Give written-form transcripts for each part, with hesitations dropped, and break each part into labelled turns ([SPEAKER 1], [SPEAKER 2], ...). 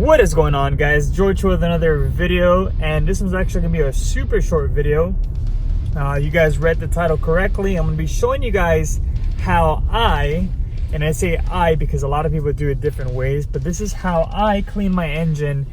[SPEAKER 1] What is going on, guys? George with another video, and this one's actually gonna be a super short video. You guys read the title correctly. I'm gonna be showing you guys how and I say I because a lot of people do it different ways, but this is how I clean my engine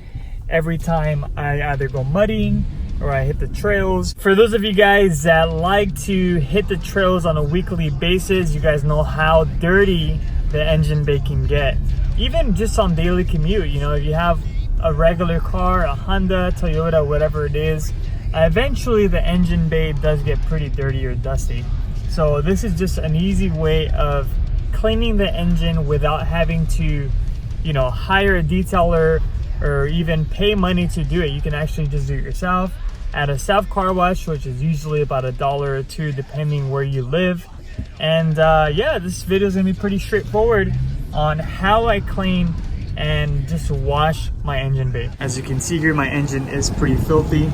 [SPEAKER 1] every time I either go mudding or I hit the trails. For those of you guys that like to hit the trails on a weekly basis, you guys know how dirty the engine bay can get. Even just on daily commute, you know, if you have a regular car, a Honda, Toyota, whatever it is, eventually the engine bay does get pretty dirty or dusty. So this is just an easy way of cleaning the engine without having to, you know, hire a detailer or even pay money to do it. You can actually just do it yourself at a self car wash, which is usually about $1 or $2 depending where you live. And yeah, this video is gonna be pretty straightforward on how I clean and just wash my engine bay. As you can see here, my engine is pretty filthy,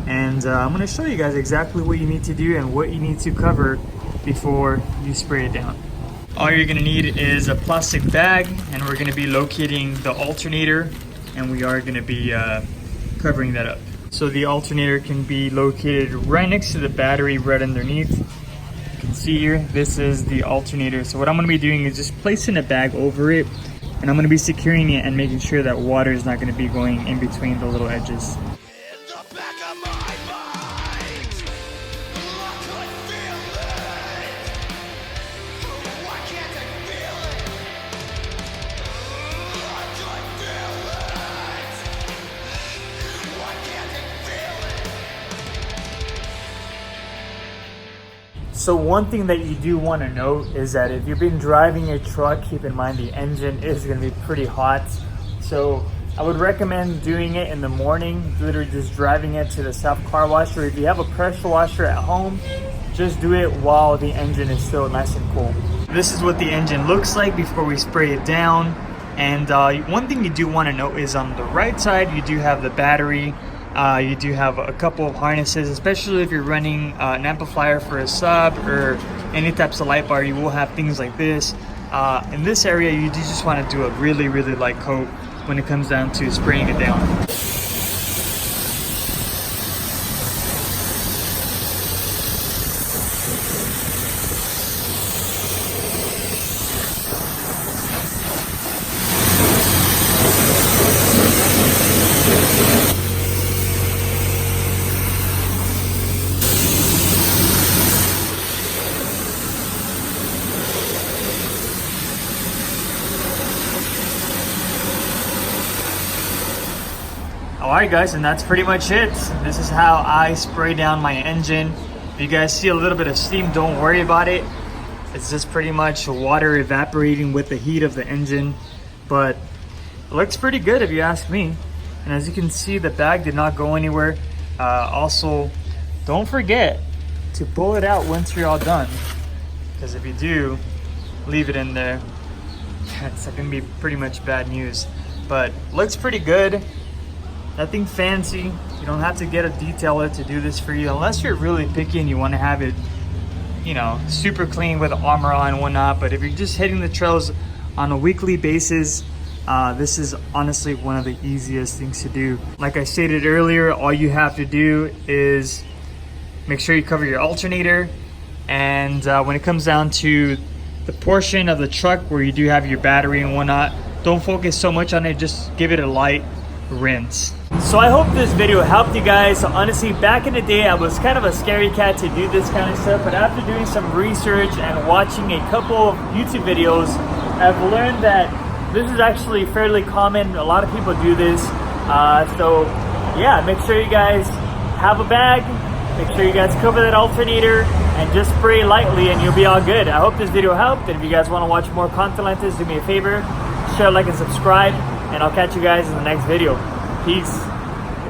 [SPEAKER 1] and I'm gonna show you guys exactly what you need to do and what you need to cover before you spray it down. All you're gonna need is a plastic bag, and we're gonna be locating the alternator, and we are gonna be covering that up. So the alternator can be located right next to the battery, right underneath. See here, this is the alternator. So what I'm going to be doing is just placing a bag over it, and I'm going to be securing it and making sure that water is not going to be going in between the little edges. So one thing that you do want to note is that if you've been driving a truck, keep in mind the engine is going to be pretty hot. So I would recommend doing it in the morning, literally just driving it to the self car wash, or if you have a pressure washer at home, just do it while the engine is still nice and cool. This is what the engine looks like before we spray it down. And one thing you do want to note is on the right side, you do have the battery. You do have a couple of harnesses, especially if you're running an amplifier for a sub or any types of light bar. You will have things like this. In this area, you do just want to do a really light coat when it comes down to spraying it down. Alright guys, and that's pretty much it. This is how I spray down my engine. If you guys see a little bit of steam, don't worry about it. It's just pretty much water evaporating with the heat of the engine. But it looks pretty good if you ask me. And as you can see, the bag did not go anywhere. Also, don't forget to pull it out once you're all done. Because if you do, leave it in there, it's gonna be pretty much bad news. But looks pretty good. Nothing fancy. You don't have to get a detailer to do this for you unless you're really picky and you want to have it, you know, super clean with armor on and whatnot. But if you're just hitting the trails on a weekly basis, this is honestly one of the easiest things to do. Like I stated earlier, all you have to do is make sure you cover your alternator, and when it comes down to the portion of the truck where you do have your battery and whatnot, don't focus so much on it, just give it a light rinse. So I hope this video helped you guys. So honestly, back in the day, I was kind of a scary cat to do this kind of stuff, but after doing some research and watching a couple of YouTube videos, I've learned that this is actually fairly common. A lot of people do this. So yeah, make sure you guys have a bag, make sure you guys cover that alternator, and just spray lightly and you'll be all good. I hope this video helped, and if you guys want to watch more content like this, do me a favor, share, like, and subscribe, and I'll catch you guys in the next video. Peace.